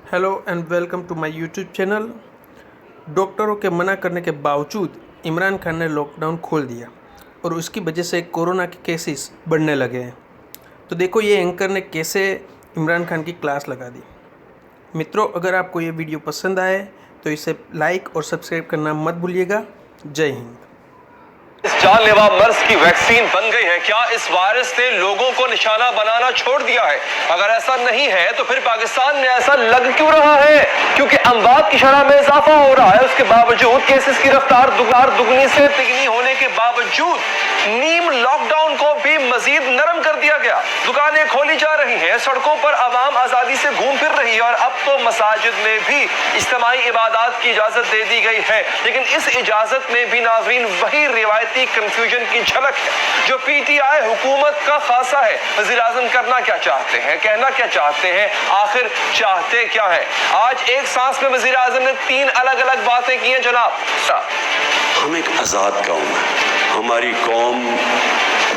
Hello and welcome to my YouTube channel. डॉक्टरों के मना करने के बावजूद इमरान खान ने लॉकडाउन खोल दिया और उसकी वजह से कोरोना के केसेस बढ़ने लगे हैं। तो देखो ये एंकर ने कैसे इमरान खान की क्लास लगा दी। मित्रों, अगर आपको ये वीडियो पसंद आए तो इसे लाइक और सब्सक्राइब करना मत भूलिएगा। जय हिंद। इस जानलेवा मर्ज की वैक्सीन बन गई है। क्या इस वायरस ने लोगों को निशाना बनाना छोड़ दिया है? अगर ऐसा नहीं है तो फिर पाकिस्तान में ऐसा लग क्यों रहा है? क्योंकि अमवात की शरह में इजाफा हो रहा है, उसके बावजूद केसेस की रफ्तार दुगनी से तिगनी होने के बावजूद नीम लॉकडाउन को भी मजीद नरम कर दिया गया। दुकानें खोली जा रही हैं, सड़कों पर आवाम आजादी से घूम फिर रही है और अब तो मसाजिद में भी इज्तिमाई इबादत की इजाजत दे दी गई है। लेकिन इस इजाजत में भी नाज़रीन वही रिवायती कंफ्यूजन की झलक है जो पीटीआई हुकूमत का खासा है। वज़ीर आज़म करना क्या चाहते हैं, कहना क्या चाहते हैं, आखिर चाहते क्या है? आज एक सांस में वज़ीर आज़म ने 3 अलग अलग बातें की हैं जनाब। हम एक आज़ाद कौम है, हमारी कौम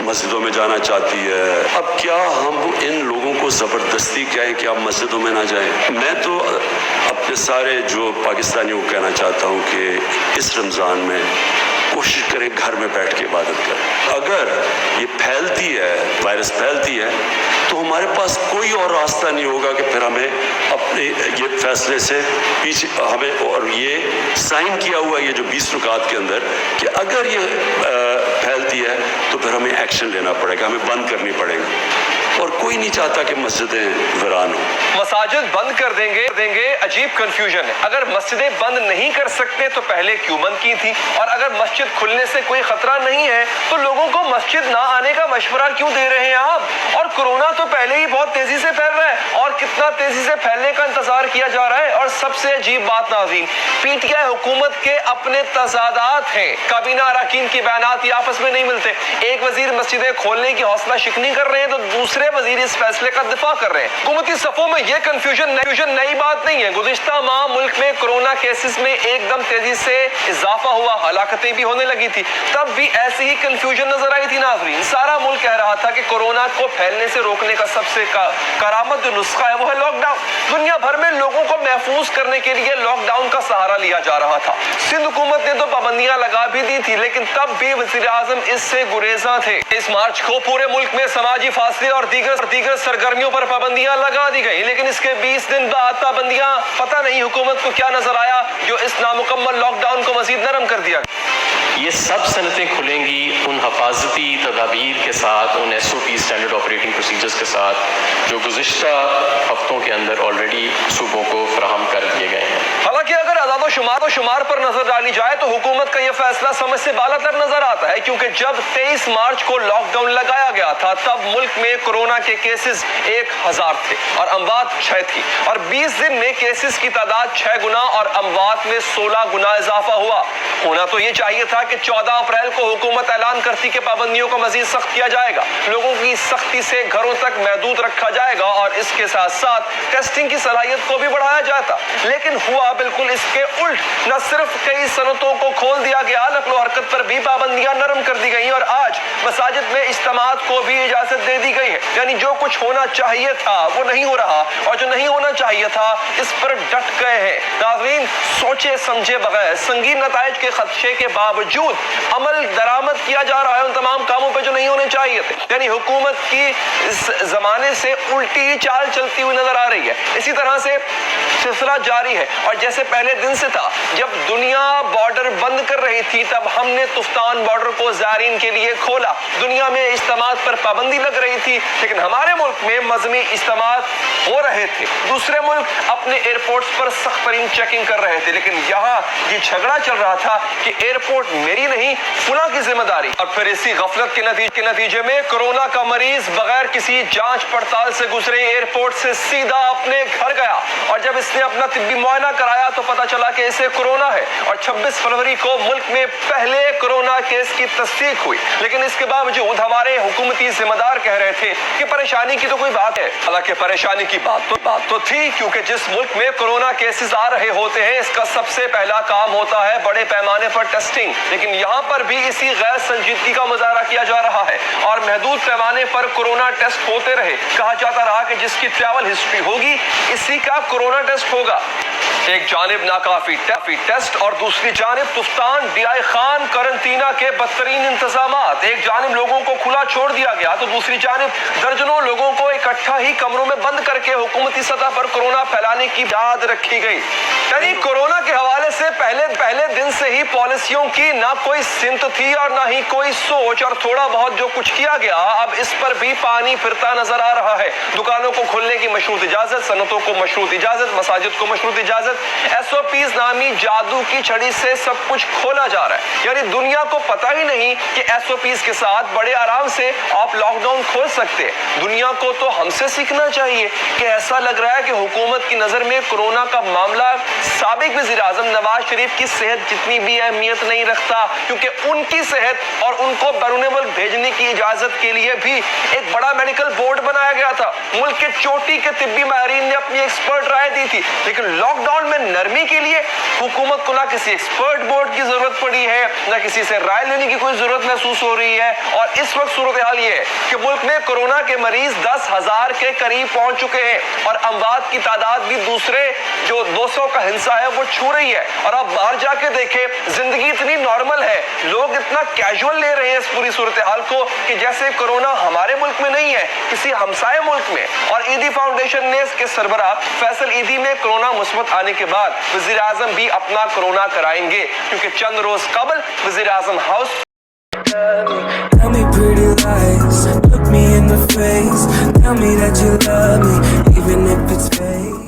मस्जिदों में जाना चाहती है। अब क्या हम इन लोगों को ज़बरदस्ती कहें कि आप मस्जिदों में ना जाएं? मैं तो अपने सारे जो पाकिस्तानियों को कहना चाहता हूँ कि इस रमज़ान में कोशिश करें घर में बैठ के इबादत करें। अगर ये फैलती है, वायरस फैलती है, तो हमारे पास कोई और रास्ता नहीं होगा कि फिर हमें अपने ये फैसले से पीछे हमें, और ये साइन किया हुआ ये जो 20 रुकात के अंदर कि अगर ये फैलती है तो फिर हमें एक्शन लेना पड़ेगा, हमें बंद करनी पड़ेगी। और कोई नहीं चाहता कि मस्जिदें वीरान हो। मसाजिद बंद कर देंगे अजीब कंफ्यूजन है। अगर मस्जिदें बंद नहीं कर सकते तो पहले क्यों बंद की थी? और अगर मस्जिद खुलने से कोई खतरा नहीं है तो लोगों को मस्जिद ना आने का मशवरा क्यों दे रहे हैं आप? और कोरोना तो पहले ही बहुत तेजी से फैल रहा है और कितना तेजी से फैलने का इंतजार किया जा रहा है। और सबसे अजीब बात नाज़रीन, पीटीआई हुकूमत के अपने तजादात हैं। काबीना अरकान की बयानात आपस में नहीं मिलते। एक वजीर मस्जिदें खोलने की हौसला शिकनी कर रहे हैं तो दूसरे वजीर इस फैसले का दिफा कर रहे हैं। हुकूमती सफों में यह कंफ्यूजन नई बात नहीं है। गुज़िश्ता माह मुल्क में कोरोना केसेस में एकदम तेजी से इजाफा हुआ, हलाकतें भी होने लगी थी, तब भी ऐसी ही कंफ्यूजन नजर आई थी नाज़रीन। सारा मुल्क कह रहा था कि कोरोना को फैलने से रोकने का सबसे करामत जो नुस्खा है वो है लॉकडाउन। दुनिया भर में लोगों को महफूज करने के लिए लॉकडाउन का सहारा लिया जा रहा था। सिंध हुकूमत ने तो पाबंदियां लगा भी दी थी, लेकिन तब भी वज़ीर आज़म इससे गुरेज़ा थे। इस मार्च को पूरे मुल्क में समाजी फासले और दीगर सरगर्मियों पर पाबंदियां लगा दी गई, लेकिन इसके 20 दिन बाद पाबंदियां पता नहीं हुकूमत को क्या नजर आया जो इस नामुकम्मल लॉकडाउन को मजीद नरम कर दिया। ये सब सनतें खुलेंगी उन हफाजती तदाबीर के साथ, उन SOP स्टैंडर्ड ऑपरेटिंग प्रोसीजर्स के साथ जो गुज़िश्ता हफ्तों के अंदर ऑलरेडी सूबों को फराहम कर दिए गए हैं। हालांकि अगर आदाद शुमार पर नजर डाली जाए तो हुकूमत का यह फैसला समझ से बालातर नजर आता है, क्योंकि जब 23 मार्च को लॉकडाउन लगाया गया था तब मुल्क में कोरोना के केसेस 1000 थे और अमवात 6 थी, और 20 दिन में केसेस की तादाद 6 गुना और अमवात में 16 गुना इजाफा हुआ। होना तो ये चाहिए था कि 14 अप्रैल को हुकूमत ऐलान करती कि पाबंदियों को मजीद सख्त किया जाएगा, लोगों की सख्ती से घरों तक महदूद रखा जाएगा और इसके साथ साथ टेस्टिंग की सलाहियत को भी बढ़ाया जाता। लेकिन हुआ बिल्कुल इसके उल्ट। न सिर्फ कई सनतों को खोल दिया गया, नक्ल हरकत पर भी पाबंदियां नरम कर दी गई और आज मसाजिद में इज्तिमात को भी इजाजत दे दी गई है। यानी जो कुछ होना चाहिए था वो नहीं हो रहा और जो नहीं होना चाहिए था इस पर डट गए हैं। नाज़रीन, सोचे समझे बगैर संगीन नताइज के खदशे के बावजूद अमल दरामद किया जा रहा है उन तमाम कामों पर जो नहीं होने चाहिए थे। यानी हुकूमत की इस जमाने से उल्टी ही चाल चलती हुई नजर आ रही है। इसी तरह से सिलसिला जारी है और जैसे पहले दिन से था, जब दुनिया बॉर्डर बंद कर रही थी तब हमने तुफ्तान बॉर्डर को ज़ायरीन के लिए खोला। दुनिया में इज्तिमात पर पाबंदी लग रही थी, लेकिन हमारे मुल्क में मजमी इज्तिमात हो रहे थे। दूसरे मुल्क अपने एयरपोर्ट्स पर सख्त तरीन चेकिंग कर रहे थे, लेकिन यहाँ ये झगड़ा चल रहा था कि एयरपोर्ट मेरी नहीं, फुला की जिम्मेदारी। और फिर इसी गफलत के नतीजे में कोरोना का मरीज बगैर किसी जांच पड़ताल से गुजरे एयरपोर्ट से सीधा अपने घर गया और जब इसने अपना तिब्बी मुआयना कराया तो पता चला कि इसे कोरोना है और 26 फरवरी को मुल्क में पहले कोरोना केस की तस्दीक हुई। लेकिन इसके बावजूद हमारे हुकूमती जिम्मेदार कह रहे थे कि परेशानी की तो कोई बात है। हालांकि परेशानी की बात तो थी, क्योंकि जिस मुल्क में कोरोना केसेस आ रहे होते हैं इसका सबसे पहला काम होता है बड़े पैमाने पर टेस्टिंग। लेकिन यहाँ पर भी इसी गैर संजीदगी का मुजाहरा किया जा रहा है और महदूद पैमाने पर कोरोना टेस्ट होते रहे। कहा जाता रहा कि जिसकी ट्रैवल हिस्ट्री होगी इसी का कोरोना टेस्ट होगा। एक जानिब नाकाफी टेस्ट और दूसरी जानिब तुफ्तान डीआई खान करंटीना के बदतरीन इंतजामात। एक जानिब लोगों को खुला छोड़ दिया गया तो दूसरी जानिब दर्जनों लोगों को इकट्ठा ही कमरों में बंद करके हुकूमती सतह पर कोरोना फैलाने की याद रखी गई। यानी कोरोना के हवाले से पहले दिन से ही पॉलिसियों की ना कोई सिमत थी और ना ही कोई सोच, और थोड़ा बहुत जो कुछ किया गया अब इस पर भी पानी फिरता नजर आ रहा है। दुकानों को खोलने की मशरूत इजाजत, सनतों को मशरूत इजाजत, मसाजिद को मशरूत इजाजत, SOPs नामी जादू की छड़ी से सब कुछ खोला जा रहा है। यानी दुनिया को पता ही नहीं कि SOPs के साथ बड़े आराम से आप लॉकडाउन खोल सकते हैं। दुनिया को तो हमसे सीखना चाहिए कि ऐसा लग रहा है कि हुकूमत की नजर में कोरोना का मामला साबिक वज़ीर आज़म नवाज शरीफ की सेहत जितनी भी अहमियत नहीं रखता, क्योंकि उनकी सेहत और उनको बैरून मुल्क भेजने की इजाजत के लिए भी एक बड़ा मेडिकल बोर्ड बनाया गया था। मुल्क के चोटी के तिब्बी माहिरीन ने अपनी एक्सपर्ट राय दी थी। लेकिन लॉकडाउन में नरमी के लिए हुकूमत को ना किसी एक्सपर्ट बोर्ड की जरूरत पड़ी है, ना किसी से राय लेने की कोई जरूरत महसूस हो रही है। और इस वक्त सूरत हाल ये है कि मुल्क में कोरोना के मरीज 10,000 के करीब पहुंच चुके हैं और अमवात की तादाद भी दूसरे जो 200 का हिस्सा है वो छू रही है। और आप बाहर जाके देखें, जिंदगी इतनी नॉर्मल है, लोग इतना कैजुअल ले रहे हैं इस पूरी सूरत हाल को कि जैसे कोरोना हमारे मुल्क में नहीं है, किसी हमसाये मुल्क में। और ईदी फाउंडेशन ने इसके सरबराह फैसल ईदी में कोरोना मुस्बत आने के बाद वज़ीर आज़म भी अपना कोरोना कराएंगे, क्योंकि चंद रोज कबल वज़ीर आज़म house Tell me pretty lies, look me in the face, tell me that you love me,